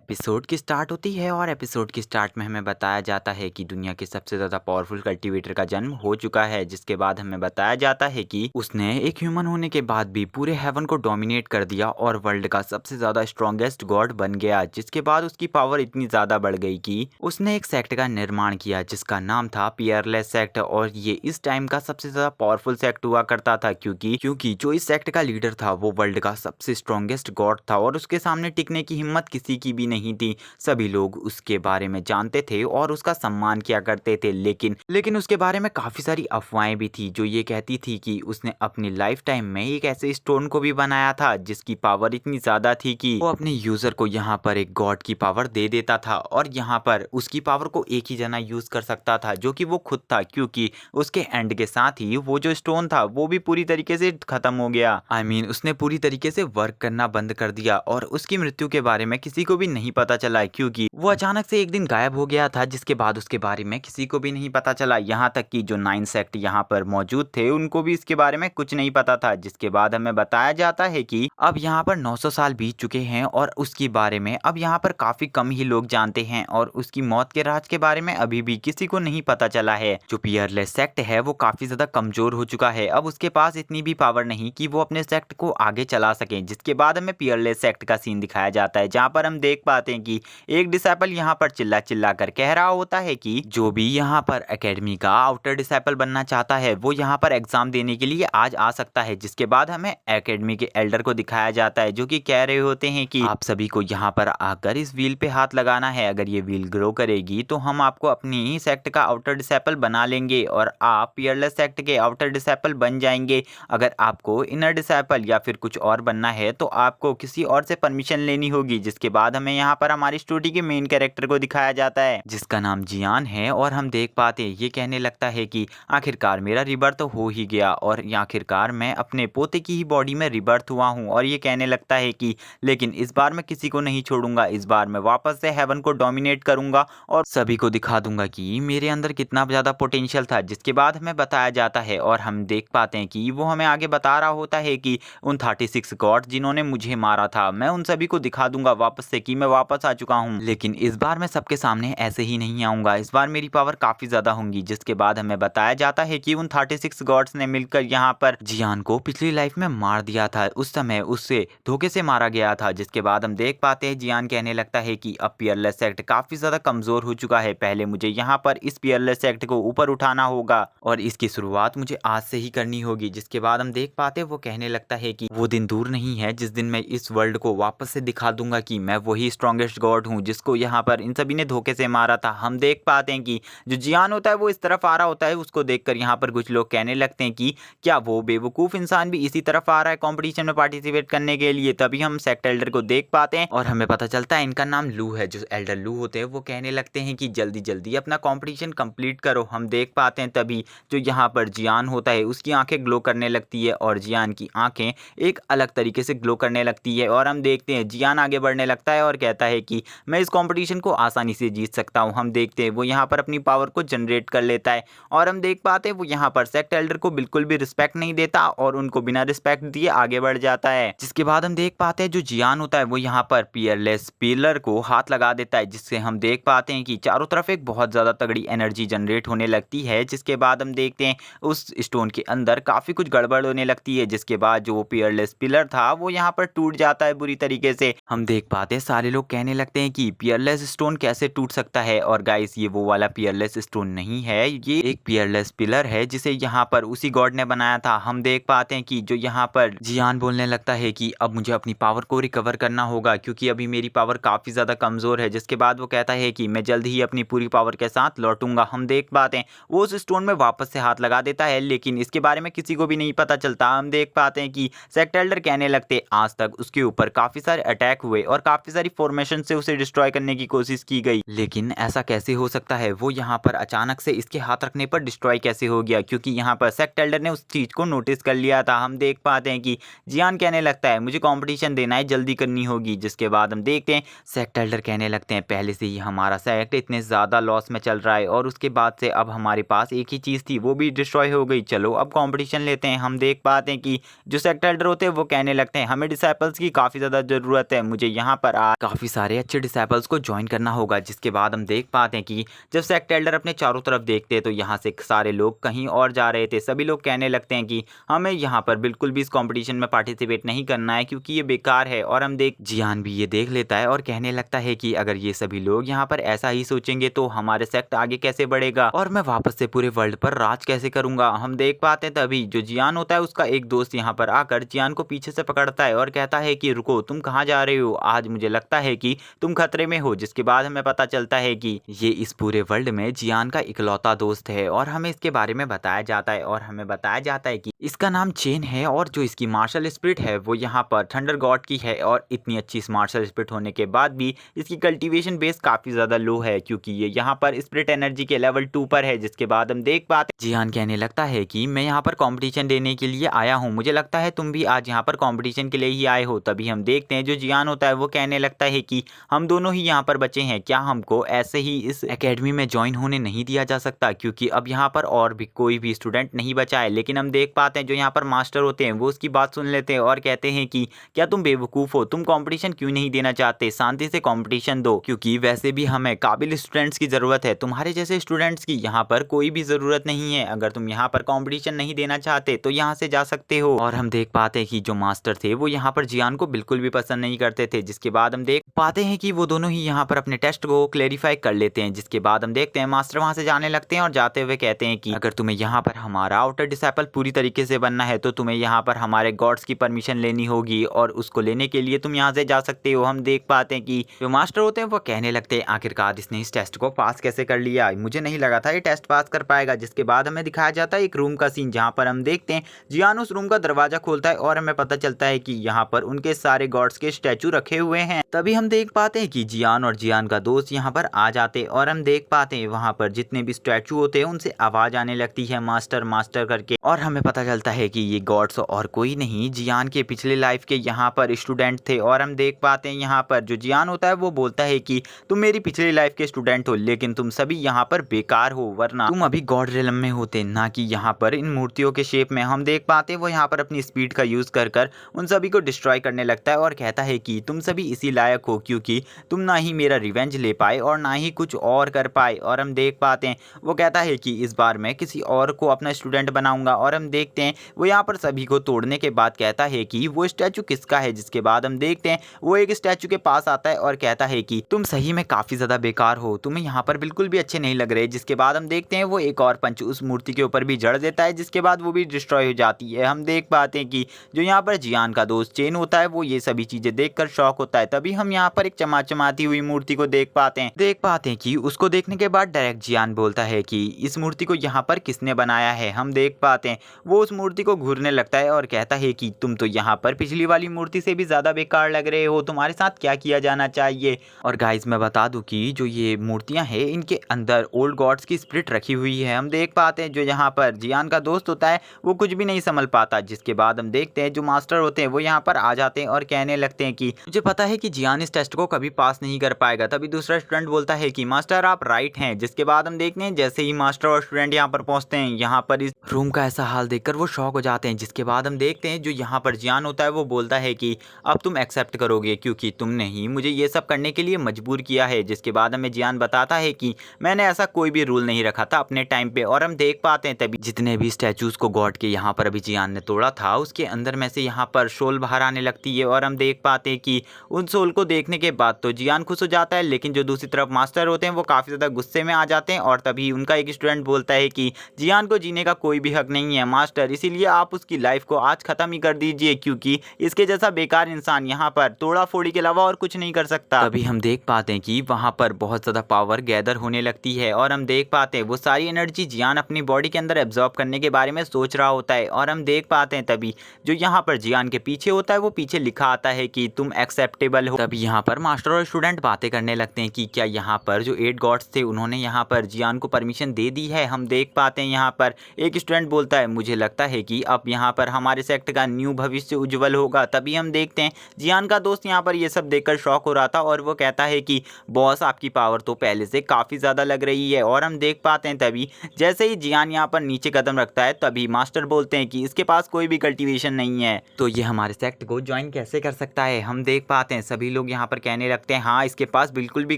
Episode की start होती है और एपिसोड की स्टार्ट में हमें बताया जाता है कि दुनिया के सबसे ज़्यादा पावरफुल कल्टीवेटर का जन्म हो चुका है, जिसके बाद हमें बताया जाता है कि उसने एक ह्यूमन होने के बाद भी पूरे हेवन को डोमिनेट कर दिया और वर्ल्ड का सबसे ज़्यादा स्ट्रॉन्गेस्ट गॉड बन गया। जिसके बाद उसकी पावर इतनी ज़्यादा बढ़ गई कि उसने एक सेक्ट का निर्माण किया जिसका नाम था पियरलेस सेक्ट, और ये इस टाइम का सबसे ज़्यादा पावरफुल सेक्ट हुआ करता था क्योंकि जो इस सेक्ट का लीडर था वो वर्ल्ड का सबसे स्ट्रॉन्गेस्ट गॉड था और उसके सामने टिकने की हिम्मत किसी की भी नहीं थी। सभी लोग उसके बारे में जानते थे और उसका सम्मान किया करते थे, लेकिन उसके बारे में काफी सारी अफवाहें भी थी जो ये कहती थी कि उसने अपनी लाइफ टाइम में एक ऐसे स्टोन को भी बनाया था जिसकी पावर इतनी ज्यादा थी कि वो अपने यूजर को यहाँ पर एक गॉड की पावर दे देता था और यहाँ पर उसकी पावर को एक ही जना यूज कर सकता था जो कि वो खुद था, क्योंकि उसके एंड के साथ ही वो जो स्टोन था वो भी पूरी तरीके से खत्म हो गया। उसने पूरी तरीके से वर्क करना बंद कर दिया और उसकी मृत्यु के बारे में किसी को भी नहीं पता चला क्योंकि वो अचानक से एक दिन गायब हो गया था, जिसके बाद उसके बारे में किसी को भी नहीं पता चला। यहाँ तक कि जो 9 सेक्ट यहाँ पर मौजूद थे उनको भी इसके बारे में कुछ नहीं पता था। जिसके बाद हमें बताया जाता है कि अब यहाँ पर 900 साल बीत चुके हैं और उसके बारे में अब यहाँ पर काफी कम ही लोग जानते हैं और उसकी मौत के राज के बारे में अभी भी किसी को नहीं पता चला है। जो पियरलेस सेक्ट है वो काफी ज्यादा कमजोर हो चुका है, अब उसके पास इतनी भी पावर नहीं कि वो अपने सेक्ट को आगे चला सके। जिसके बाद हमें पियरलेस सेक्ट का सीन दिखाया जाता है जहाँ पर हम देख पाते हैं कि एक डिसाइपल यहाँ पर चिल्ला चिल्ला कर कह रहा होता है कि जो भी यहाँ पर एकेडमी का आउटर डिसाइपल बनना चाहता है वो यहाँ पर एग्जाम देने के लिए आज आ सकता है। जिसके बाद हमें एकेडमी के एल्डर को दिखाया जाता है जो कि कह रहे होते हैं कि आप सभी को यहाँ पर आकर इस व्हील पे हाथ लगाना है, अगर ये व्हील ग्रो करेगी तो हम आपको अपनी ही सेक्ट का आउटर डिसाइपल बना लेंगे और आप पियरलेस सेक्ट के आउटर डिसाइपल बन जाएंगे। अगर आपको इनर डिसाइपल या फिर कुछ और बनना है तो आपको किसी और से परमिशन लेनी होगी। जिसके बाद हमें यहाँ पर हमारी स्टोरी के मेन कैरेक्टर को दिखाया जाता है जिसका नाम जियान है और हम देख पाते ये कहने लगता है कि आखिरकार मेरा रिबर्थ हो ही गया और आखिरकार मैं अपने पोते की ही बॉडी में रिबर्थ हुआ हूँ। और ये कहने लगता है कि लेकिन इस बार मैं किसी को नहीं छोड़ूंगा, इस बार मैं वापस से हेवन को डोमिनेट करूंगा और सभी को दिखा दूंगा कि मेरे अंदर कितना ज्यादा पोटेंशियल था। जिसके बाद हमें बताया जाता है और हम देख पाते हैं कि वो हमें आगे बता रहा होता है कि उन 36 गॉड जिन्होंने मुझे मारा था मैं उन सभी को दिखा दूंगा वापस से कि मैं वापस आ चुका हूँ, लेकिन इस बार मैं सबके सामने ऐसे ही नहीं आऊंगा, इस बार मेरी पावर काफी ज्यादा होंगी। जिसके बाद हमें बताया जाता है कि उन 36 गॉड्स ने मिलकर यहाँ पर जियान को पिछली लाइफ में मार दिया था, उस समय उससे धोखे से मारा गया था। जिसके बाद हम देख पाते हैं जियान कहने लगता है कि अब पियरलेस सेक्ट काफी ज्यादा कमजोर हो चुका है, पहले मुझे यहाँ पर इस पियरलेस सेक्ट को ऊपर उठाना होगा और इसकी शुरुआत मुझे आज से ही करनी होगी। जिसके बाद हम देख पाते हैं वो कहने लगता है कि वो दिन दूर नहीं है जिस दिन मैं इस वर्ल्ड को वापस से दिखा दूंगा कि मैं वही स्ट्रॉन्गेस्ट गॉड हूँ जिसको यहाँ पर इन सभी ने धोखे से मारा था। हम देख पाते हैं कि जो जियान होता है वो इस तरफ आ रहा होता है, उसको देखकर यहाँ पर कुछ लोग कहने लगते हैं कि क्या वो बेवकूफ इंसान भी इसी तरफ आ रहा है कंपटीशन में पार्टिसिपेट करने के लिए। तभी हम सेक्ट एल्डर को देख पाते हैं और हमें पता चलता है इनका नाम लू है। जो एल्डर लू होते हैं वो कहने लगते हैं कि जल्दी जल्दी अपना कॉम्पिटिशन कंप्लीट करो। हम देख पाते हैं तभी जो यहाँ पर जियान होता है उसकी आंखें ग्लो करने लगती है और जियान की आंखें एक अलग तरीके से ग्लो करने लगती है और हम देखते हैं जियान आगे बढ़ने लगता है और कहता है कि मैं इस कंपटीशन को आसानी से जीत सकता हूं। हम देखते हैं वो यहाँ पर अपनी पावर को जनरेट कर लेता है और हम देख पाते हैं वो यहाँ पर सेक्ट एल्डर को बिल्कुल भी रिस्पेक्ट नहीं देता और उनको बिना रिस्पेक्ट दिए आगे बढ़ जाता है। जिसके बाद हम देख पाते हैं जो जियान होता है वो यहाँ पर पियरलेस पिलर को हाथ लगा देता है, जिससे हम देख पाते हैं कि चारों तरफ एक बहुत ज्यादा तगड़ी एनर्जी जनरेट होने लगती है। जिसके बाद हम देखते हैं उस स्टोन के अंदर काफी कुछ गड़बड़ होने लगती है। जिसके बाद जो पियरलेस पिलर था वो यहाँ पर टूट जाता है बुरी तरीके से। हम देख पाते हैं सारे लोग कहने लगते हैं कि पियरलेस स्टोन कैसे टूट सकता है, और गाइस ये वो वाला पियरलेस स्टोन नहीं है, ये एक पियरलेस पिलर है जिसे यहाँ पर उसी गॉड ने बनाया था। हम देख पाते हैं कि जो यहाँ पर जियान बोलने लगता है कि अब मुझे अपनी पावर को रिकवर करना होगा क्योंकि अभी मेरी पावर काफी ज्यादा कमजोर है। जिसके बाद वो कहता है कि मैं जल्द ही अपनी पूरी पावर के साथ लौटूंगा। हम देख पाते हैं वो उस स्टोन में वापस से हाथ लगा देता है, लेकिन इसके बारे में किसी को भी नहीं पता चलता। हम देख पाते हैं कि सेक्ट एल्डर कहने लगते आज तक उसके ऊपर काफी सारे अटैक हुए और काफी सारी फॉर्मेशन से उसे डिस्ट्रॉय करने की कोशिश की गई, लेकिन ऐसा कैसे हो सकता है, वो यहाँ पर अचानक से इसके हाथ रखने पर डिस्ट्रॉय कैसे हो गया, क्योंकि यहाँ पर सेक्ट एल्डर ने उस चीज को नोटिस कर लिया था। हम देख पाते हैं कि जियान कहने लगता है मुझे कंपटीशन देना है, जल्दी करनी होगी। जिसके बाद हम देखते हैं सेक्ट एल्डर कहने लगते हैं पहले से ही हमारा सेक्ट इतने ज्यादा लॉस में चल रहा है और उसके बाद से अब हमारे पास एक ही चीज थी वो भी डिस्ट्रॉय हो गई, चलो अब कंपटीशन लेते हैं। हम देख पाते हैं कि जो सेक्ट एल्डर होते हैं वो कहने लगते हैं हमें डिसाइपल्स की काफी ज्यादा जरूरत है, मुझे यहाँ पर काफ़ी सारे अच्छे डिसेबल्स को ज्वाइन करना होगा। जिसके बाद हम देख पाते हैं कि जब सेक्ट एल्डर अपने चारों तरफ देखते हैं तो यहाँ से सारे लोग कहीं और जा रहे थे। सभी लोग कहने लगते हैं कि हमें यहाँ पर बिल्कुल भी इस कंपटीशन में पार्टिसिपेट नहीं करना है क्योंकि ये बेकार है। और हम देख जियान भी ये देख लेता है और कहने लगता है कि अगर ये सभी लोग यहाँ पर ऐसा ही सोचेंगे तो हमारे सेक्ट आगे कैसे बढ़ेगा और मैं वापस से पूरे वर्ल्ड पर राज कैसे करूंगा। हम देख पाते हैं तभी जो जियान होता है उसका एक दोस्त यहाँ पर आकर जियान को पीछे से पकड़ता है और कहता है कि रुको, तुम कहाँ जा रहे हो, आज मुझे लगता है कि तुम खतरे में हो। जिसके बाद हमें पता चलता है कि ये इस पूरे वर्ल्ड में जियान का इकलौता दोस्त है और हमें इसके बारे में बताया जाता है और हमें बताया जाता है कि इसका नाम चेन है और जो इसकी मार्शल स्पिरिट है वो यहाँ पर थंडर गॉड की है। और इतनी अच्छी इस मार्शल स्पिरिट होने के बाद भी इसकी कल्टीवेशन बेस काफी ज्यादा लो है क्योंकि ये यहाँ पर स्पिरिट एनर्जी के लेवल 2 पर है। जिसके बाद हम देख पाते जियान कहने लगता है कि मैं यहाँ पर कंपटीशन देने के लिए आया हूँ, मुझे लगता है तुम भी आज यहाँ पर कंपटीशन के लिए ही आए हो। तभी हम देखते हैं जो जियान होता है वो कहने लगता है कि हम दोनों ही यहाँ पर बचे हैं, क्या हमको ऐसे ही इस एकेडमी में ज्वाइन होने नहीं दिया जा सकता क्योंकि अब यहाँ पर और भी कोई भी स्टूडेंट नहीं बचा है। लेकिन हम देख पाते हैं जो यहाँ पर मास्टर होते हैं वो उसकी बात सुन लेते हैं और कहते हैं कि क्या तुम बेवकूफ़ हो, तुम कंपटीशन क्यों नहीं देना चाहते, शांति से कंपटीशन दो क्योंकि वैसे भी हमें काबिल स्टूडेंट्स की ज़रूरत है, तुम्हारे जैसे स्टूडेंट्स की यहाँ पर कोई भी ज़रूरत नहीं है। अगर तुम यहाँ पर कंपटीशन नहीं देना चाहते तो यहाँ से जा सकते हो। और हम देख पाते हैं कि जो मास्टर थे वो यहाँ पर जियान को बिल्कुल भी पसंद नहीं करते थे। जिसके बाद हम देख पाते हैं कि वो दोनों ही यहाँ पर अपने टेस्ट को क्लेरिफाई कर लेते हैं। जिसके बाद हम देखते हैं मास्टर वहाँ से जाने लगते हैं और जाते हुए कहते हैं कि अगर तुम्हें यहाँ पर हमारा आउटर डिसेबल पूरी तरीके से बनना है तो तुम्हें यहाँ पर हमारे गॉड्स की परमिशन लेनी होगी और उसको लेने के लिए तुम यहाँ से जा सकते हो। हम देख पाते हैं कि जो मास्टर होते हैं वो कहने लगते हैं आखिरकार इसने इस टेस्ट को पास कैसे कर लिया, मुझे नहीं लगा था ये टेस्ट पास कर पाएगा। जिसके बाद हमें दिखाया जाता है एक रूम का सीन जहाँ पर हम देखते हैं जियान उस रूम का दरवाजा खोलता है और हमें पता चलता है कि यहाँ पर उनके सारे गॉड्स के स्टैचू रखे हुए हैं। तभी हम देख पाते हैं कि जियान और जियान का दोस्त यहाँ पर आ जाते और हम देख पाते हैं वहाँ पर जितने भी स्टैचू होते हैं उनसे आवाज आने लगती है मास्टर मास्टर करके और हमें पता चलता है कि ये गॉड्स और कोई नहीं जियान के पिछले लाइफ के यहाँ पर स्टूडेंट थे। और हम देख पाते हैं यहाँ पर जो जियान होता है वो बोलता है कि तुम मेरी पिछली लाइफ के स्टूडेंट हो लेकिन तुम सभी यहाँ पर बेकार हो, वरना तुम अभी गॉड रिलम में होते, ना कि यहाँ पर इन मूर्तियों के शेप में। हम देख पाते हैं वो यहाँ पर अपनी स्पीड का यूज कर उन सभी को डिस्ट्रॉय करने लगता है और कहता है कि तुम सभी इसी लायक हो क्योंकि तुम ना ही मेरा रिवेंज ले पाए और ना ही कुछ और कर पाए। और हम देख पाते हैं वो कहता है कि इस बार मैं किसी और को अपना स्टूडेंट बनाऊंगा। और हम देखते हैं वो यहाँ पर सभी को तोड़ने के बाद कहता है कि वो स्टैचू किसका है। जिसके बाद हम देखते हैं वो एक स्टैचू के पास आता है और कहता है कि तुम सही में काफी ज्यादा बेकार हो, तुम्हें यहाँ पर बिल्कुल भी अच्छे नहीं लग रहे। जिसके बाद हम देखते हैं वो एक और पंच उस मूर्ति के ऊपर भी जड़ देता है जिसके बाद वो भी डिस्ट्रॉय हो जाती है। हम देख पाते हैं कि जो यहाँ पर जियान का दोस्त चेन होता है वो ये सभी चीजें देखकर शॉक होता है। तभी हम यहाँ पर एक चमाचमाती हुई मूर्ति को देख पाते हैं कि उसको देखने के बाद डायरेक्ट जियान बोलता है कि इस मूर्ति को यहाँ पर किसने बनाया है। हम देख पाते हैं वो उस मूर्ति को घूरने लगता है और कहता है कि तुम तो यहाँ पर पिछली वाली मूर्ति से भी ज्यादा बेकार लग रहे हो, तुम्हारे साथ क्या किया जाना चाहिए। और गाइस मैं बता दूं कि जो ये मूर्तियां हैं इनके अंदर ओल्ड गॉड्स की स्पिरिट रखी हुई है। हम देख पाते हैं जो यहाँ पर जियान का दोस्त होता है वो कुछ भी नहीं संभल पाता। जिसके बाद हम देखते हैं जो मास्टर होते हैं वो यहाँ पर आ जाते हैं और कहने लगते हैं कि मुझे पता है कि जियान इस टेस्ट को कभी पास नहीं कर पाएगा। तभी दूसरा स्टूडेंट बोलता है कि मास्टर आप राइट हैं। जिसके बाद हम देखते हैं जैसे ही मास्टर और स्टूडेंट यहाँ पर पहुंचते हैं यहाँ पर इस रूम का ऐसा हाल देखकर वो शॉक हो जाते हैं। जिसके बाद हम देखते हैं जो यहाँ पर जियान होता है वो बोलता है कि अब तुम एक्सेप्ट करोगे क्योंकि तुमने ही मुझे ये सब करने के लिए मजबूर किया है। जिसके बाद हमें जियान बताता है कि मैंने ऐसा कोई भी रूल नहीं रखा था अपने टाइम पे। और हम देख पाते हैं तभी जितने भी स्टैचूज को गॉड के यहाँ पर अभी जियान ने तोड़ा था उसके अंदर में से यहाँ पर सोल बाहर आने लगती है। और हम देख पाते हैं कि उन सोल को देखने के बाद तो जियान खुश हो जाता है लेकिन जो दूसरी तरफ मास्टर होते हैं वो काफ़ी ज़्यादा गुस्से में आ जाते हैं। और तभी उनका एक स्टूडेंट बोलता है कि जियान को जीने का कोई भी हक नहीं है मास्टर, इसीलिए आप उसकी लाइफ को आज ख़त्म ही कर दीजिए क्योंकि इसके जैसा बेकार इंसान यहाँ पर तोड़ा फोड़ी के अलावा और कुछ नहीं कर सकता। तभी हम देख पाते हैं कि वहाँ पर बहुत ज़्यादा पावर गैदर होने लगती है और हम देख पाते हैं वो सारी एनर्जी जियान अपनी बॉडी के अंदर एब्जॉर्ब करने के बारे में सोच रहा होता है। और हम देख पाते हैं तभी जो यहाँ पर जियान के पीछे होता है वो पीछे लिखा आता है कि तुम एक्सेप्टेबल हो। तभी यहाँ पर मास्टर और स्टूडेंट बातें करने लगते हैं कि क्या यहाँ पर जो 8 गॉड्स थे उन्होंने यहाँ पर जियान को परमिशन दे दी है। हम देख पाते हैं यहाँ पर एक स्टूडेंट बोलता है मुझे लगता है कि अब यहाँ पर हमारे सेक्ट का न्यू भविष्य उज्जवल होगा। तभी हम देखते हैं जियान का दोस्त यहाँ पर ये सब देखकर शॉक हो रहा था और वो कहता है कि बॉस आपकी पावर तो पहले से काफ़ी ज़्यादा लग रही है। और हम देख पाते हैं तभी जैसे ही जियान यहाँ पर नीचे कदम रखता है तभी मास्टर बोलते हैं कि इसके पास कोई भी कल्टीवेशन नहीं है तो ये हमारे सेक्ट को ज्वाइन कैसे कर सकता है। हम देख पाते हैं सभी लोग लोग यहाँ पर कहने लगते हैं हाँ इसके पास बिल्कुल भी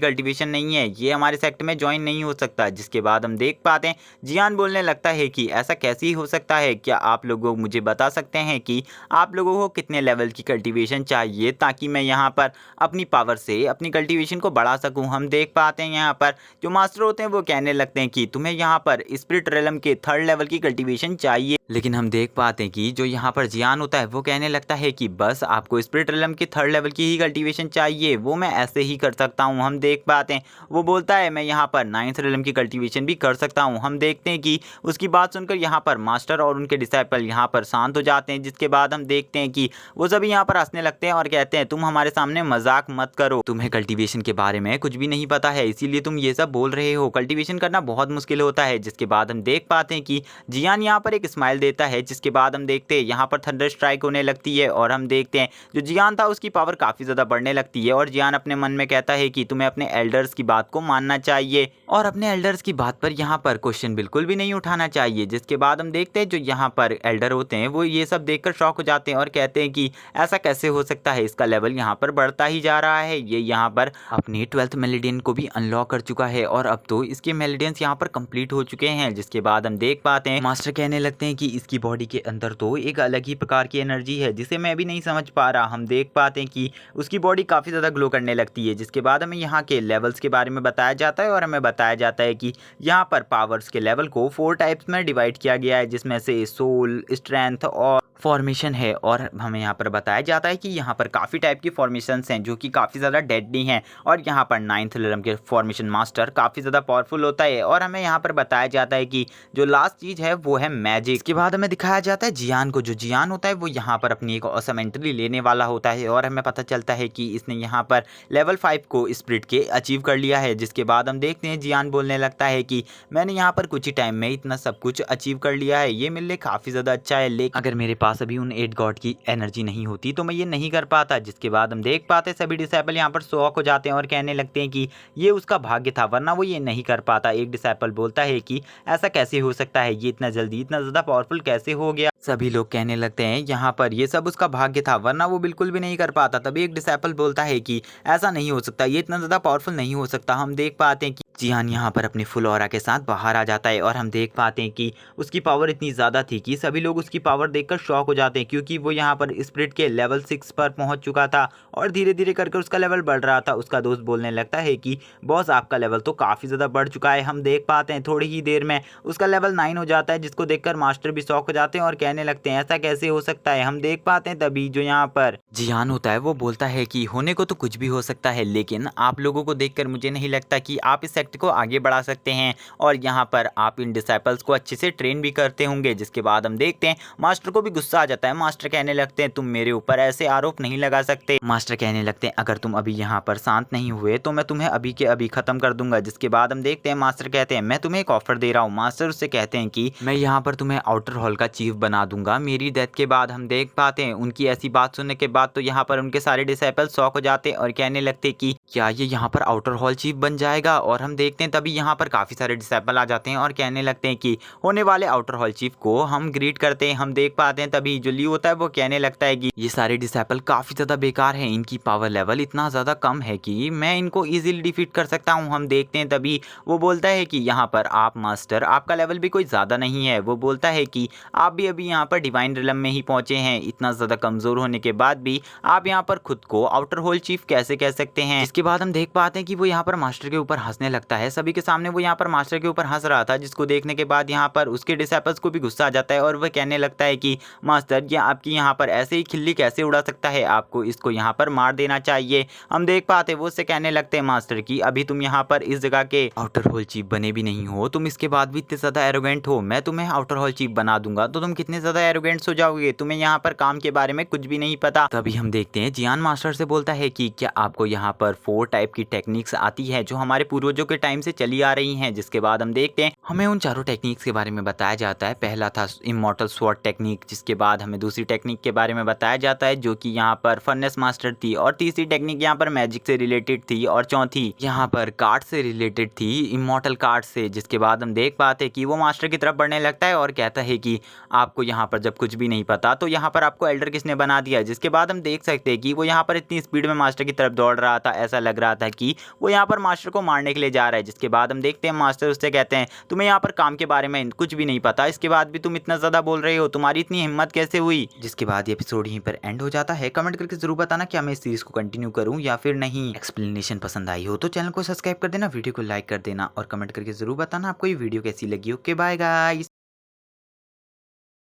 कल्टीवेशन नहीं है, ये हमारे सेक्टर में ज्वाइन नहीं हो सकता। जिसके बाद हम देख पाते हैं जियान बोलने लगता है कि ऐसा कैसे ही हो सकता है, क्या आप लोग मुझे बता सकते हैं कि आप लोगों को कितने लेवल की कल्टीवेशन चाहिए ताकि मैं यहाँ पर अपनी पावर से अपनी कल्टीवेशन को बढ़ा सकूँ। हम देख पाते हैं यहाँ पर जो मास्टर होते हैं वो कहने लगते हैं कि तुम्हें यहाँ पर स्पिरिट रेलम के 3rd लेवल की कल्टीवेशन चाहिए। लेकिन हम देख पाते हैं कि जो यहाँ पर जियान होता है वो कहने लगता है कि बस आपको स्पिरिट रेलम के 3rd लेवल की ही कल्टीवेशन चाहिए, वो मैं ऐसे ही कर सकता हूँ। हम देख पाते हैं वो बोलता है मैं यहाँ पर 9th रेलम की कल्टीवेशन भी कर सकता हूँ। हम देखते हैं कि उसकी बात सुनकर यहाँ पर मास्टर और उनके डिसाइपल यहाँ पर शांत हो जाते हैं। जिसके बाद हम देखते हैं कि वो सभी यहाँ पर हंसने लगते हैं और कहते हैं तुम हमारे सामने मजाक मत करो, तुम्हें कल्टीवेशन के बारे में कुछ भी नहीं पता है इसीलिए तुम ये सब बोल रहे हो, कल्टीवेशन करना बहुत मुश्किल होता है। जिसके बाद हम देख पाते हैं कि जियान यहाँ पर एक स्माइल देता है। जिसके बाद हम देखते हैं यहाँ पर थंडर स्ट्राइक होने लगती है और हम देखते हैं जो जियान था उसकी पावर काफ़ी ज़्यादा बढ़ने लगती है और जियान अपने मन में कहता है कि तुम्हें अपने एल्डर्स की बात को मानना चाहिए और अपने एल्डर्स की बात पर यहाँ पर क्वेश्चन बिल्कुल भी नहीं उठाना चाहिए। जिसके बाद हम देखते हैं जो यहाँ पर एल्डर होते हैं वो ये सब देखकर शॉक हो जाते हैं और कहते हैं कि ऐसा कैसे हो सकता है, इसका लेवल यहाँ पर बढ़ता ही जा रहा है, ये यहाँ पर अपनी 12th मेलेडियन को भी अनलॉक कर चुका है और अब तो इसके मेलेडियंस यहाँ पर कंप्लीट हो चुके हैं। जिसके बाद हम देख पाते हैं मास्टर कहने लगते हैं कि इसकी बॉडी के अंदर तो एक अलग ही प्रकार की एनर्जी है जिसे मैं भी नहीं समझ पा रहा। हम देख पाते हैं कि उसकी बॉडी काफ़ी ज़्यादा ग्लो करने लगती है। जिसके बाद हमें यहाँ के लेवल्स के बारे में बताया जाता है और हमें बताया जाता है कि यहाँ पर पावर्स के लेवल को 4 टाइप्स में डिवाइड किया गया है जिसमें से सोल, स्ट्रेंथ और फॉर्मेशन है। और हमें यहाँ पर बताया जाता है कि यहाँ पर काफ़ी टाइप की फॉर्मेशंस हैं जो कि काफ़ी ज़्यादा डेडली हैं और यहाँ पर 9th रेलम के फॉर्मेशन मास्टर काफ़ी ज़्यादा पावरफुल होता है। और हमें यहाँ पर बताया जाता है कि जो लास्ट चीज़ है वो है मैजिक। इसके बाद हमें दिखाया जाता है जियान को, जो जियान होता है वो यहाँ पर अपनी एक ऑसम एंट्री लेने वाला होता है और हमें पता चलता है कि इसने यहाँ पर लेवल 5 को स्प्रिट के अचीव कर लिया है। जिसके बाद हम देखते हैं जियान बोलने लगता है कि मैंने यहाँ पर कुछ ही टाइम में इतना सब कुछ अचीव कर लिया है, ये मेरे लिए काफ़ी ज़्यादा अच्छा है, लेकिन अगर मेरे पास अभी उन 8 गॉड की एनर्जी नहीं होती तो मैं ये नहीं कर पाता। जिसके बाद हम देख पाते सभी डिसाइपल यहाँ पर शॉक हो जाते हैं और कहने लगते हैं कि ये उसका भाग्य था वरना वो ये नहीं कर पाता। एक डिसाइपल बोलता है कि ऐसा कैसे हो सकता है, ये इतना जल्दी इतना ज़्यादा पावरफुल कैसे हो गया। सभी लोग कहने लगते हैं यहाँ पर ये सब उसका भाग्य था वरना वो बिल्कुल भी नहीं कर पाता। तभी एक डिसाइपल बोलता है कि ऐसा नहीं हो सकता, ये इतना ज़्यादा पावरफुल नहीं हो सकता। हम देख पाते हैं कि जियान यहाँ पर अपने फुल ऑरा के साथ बाहर आ जाता है और हम देख पाते हैं कि उसकी पावर इतनी ज़्यादा थी कि सभी लोग उसकी पावर देखकर शॉक हो जाते हैं क्योंकि वो यहाँ पर स्पिरिट के लेवल 6 पर पहुँच चुका था और धीरे धीरे करके उसका लेवल बढ़ रहा था। उसका दोस्त बोलने लगता है कि बॉस आपका लेवल तो काफ़ी ज़्यादा बढ़ चुका है। हम देख पाते हैं थोड़ी ही देर में उसका लेवल 9 हो जाता है जिसको देखकर मास्टर भी शॉक हो जाते हैं और कहने लगते हैं ऐसा कैसे हो सकता है। हम देख पाते हैं तभी जो यहाँ पर जियान होता है वो बोलता है कि होने को तो कुछ भी हो सकता है लेकिन आप लोगों को देखकर मुझे नहीं लगता कि आप इस सेक्टर को आगे बढ़ा सकते हैं और यहाँ पर आप इन डिसाइपल्स को अच्छे से ट्रेन भी करते होंगे। जिसके बाद हम देखते हैं मास्टर को भी गुस्सा आ जाता है। मास्टर कहने लगते हैं तुम मेरे ऊपर ऐसे आरोप नहीं लगा सकते। मास्टर कहने लगते हैं अगर तुम अभी यहाँ पर शांत नहीं हुए तो मैं तुम्हें अभी के अभी खत्म कर दूंगा। जिसके बाद हम देखते हैं मास्टर कहते हैं मैं तुम्हें एक ऑफर दे रहा हूँ। मास्टर उससे कहते हैं कि मैं यहाँ पर तुम्हें आउटर हॉल का चीफ बना दूंगा मेरी डेथ के बाद। हम देख पाते हैं उनकी ऐसी बात सुनने के बाद तो यहाँ पर उनके सारे डिसाइपल शॉक हो जाते हैं और कहने लगते कि क्या ये यहाँ पर आउटर हॉल चीफ बन जाएगा। और हम देखते हैं तभी यहाँ पर काफ़ी सारे डिसाइपल आ जाते हैं और कहने लगते हैं कि होने वाले आउटर हॉल चीफ को हम ग्रीट करते हैं। हम देख पाते हैं तभी जो लियो होता है वो कहने लगता है कि ये सारे डिसाइपल काफ़ी ज़्यादा बेकार हैं, इनकी पावर लेवल इतना ज़्यादा कम है कि मैं इनको ईजिली डिफीट कर सकता हूँ। हम देखते हैं तभी वो बोलता है कि यहाँ पर आप मास्टर आपका लेवल भी कोई ज़्यादा नहीं है। वो बोलता है कि आप भी अभी यहाँ पर डिवाइन रिलम में ही पहुँचे हैं, इतना ज़्यादा कमज़ोर होने के बाद भी आप यहाँ पर खुद को आउटर हॉल चीफ कैसे कह सकते हैं। इसके बाद हम देख पाते हैं कि वो यहाँ पर मास्टर के ऊपर हंसने लगता है। सभी के सामने वो यहाँ पर मास्टर के ऊपर हंस रहा था जिसको देखने के बाद यहाँ पर उसके डिसाइपल्स को भी गुस्सा आ जाता है और वह कहने लगता है कि मास्टर ये आपकी यहाँ पर ऐसे ही खिल्ली कैसे उड़ा सकता है, आपको इसको यहाँ पर मार देना चाहिए। हम देख पाते वो उससे कहने लगते हैं मास्टर की अभी तुम यहाँ पर इस जगह के आउटर हॉल चीफ बने भी नहीं हो, तुम इसके बाद भी इतने ज़्यादा एरोगेंट हो, मैं तुम्हें आउटर हॉल चीफ बना दूंगा तो तुम कितने ज़्यादा एरोगेंट्स हो जाओगे, तुम्हें यहाँ पर काम के बारे में कुछ भी नहीं पता। तभी हम देखते हैं जियान मास्टर से बोलता है कि क्या आपको यहाँ पर 4 टाइप की टेक्निक्स आती है जो हमारे पूर्वजों के काफी टाइम से चली आ रही हैं। जिसके बाद हम देखते हैं हमें उन चारों टेक्निक्स के बारे में बताया जाता है। पहला था इमॉर्टल स्वॉर्ड टेक्निक, जिसके बाद हमें दूसरी टेक्निक के बारे में बताया जाता है जो कि यहाँ पर फर्नेस मास्टर थी, और तीसरी टेक्निक यहाँ पर मैजिक से रिलेटेड थी, और चौथी यहाँ पर कार्ड से रिलेटेड थी, इमॉर्टल कार्ड से। जिसके बाद हम देख पाते हैं कि वो मास्टर की तरफ बढ़ने लगता है और कहता है कि आपको यहाँ पर जब कुछ भी नहीं पता तो यहाँ पर आपको एल्डर किसने बना दिया। जिसके बाद हम देख सकते हैं कि वो यहाँ पर इतनी स्पीड में मास्टर की तरफ दौड़ रहा था, ऐसा लग रहा था कि वो यहाँ पर मास्टर को मारने के लिए जा रहा है। जिसके बाद हम देखते हैं मास्टर उससे कहते हैं तुम्हें यहाँ पर काम के बारे में कुछ भी नहीं पता, इसके बाद भी तुम इतना ज़्यादा बोल रहे हो, तुम्हारी इतनी हिम्मत कैसे हुई। जिसके बाद ये एपिसोड यहीं पर एंड हो जाता है। कमेंट करके जरूर बताना कि मैं इस सीरीज को कंटिन्यू करूँ या फिर नहीं। एक्सप्लेनेशन पसंद आई हो तो चैनल को सब्सक्राइब कर देना, वीडियो को लाइक कर देना और कमेंट करके जरूर बताना आपको ये वीडियो कैसी लगी। Okay bye guys.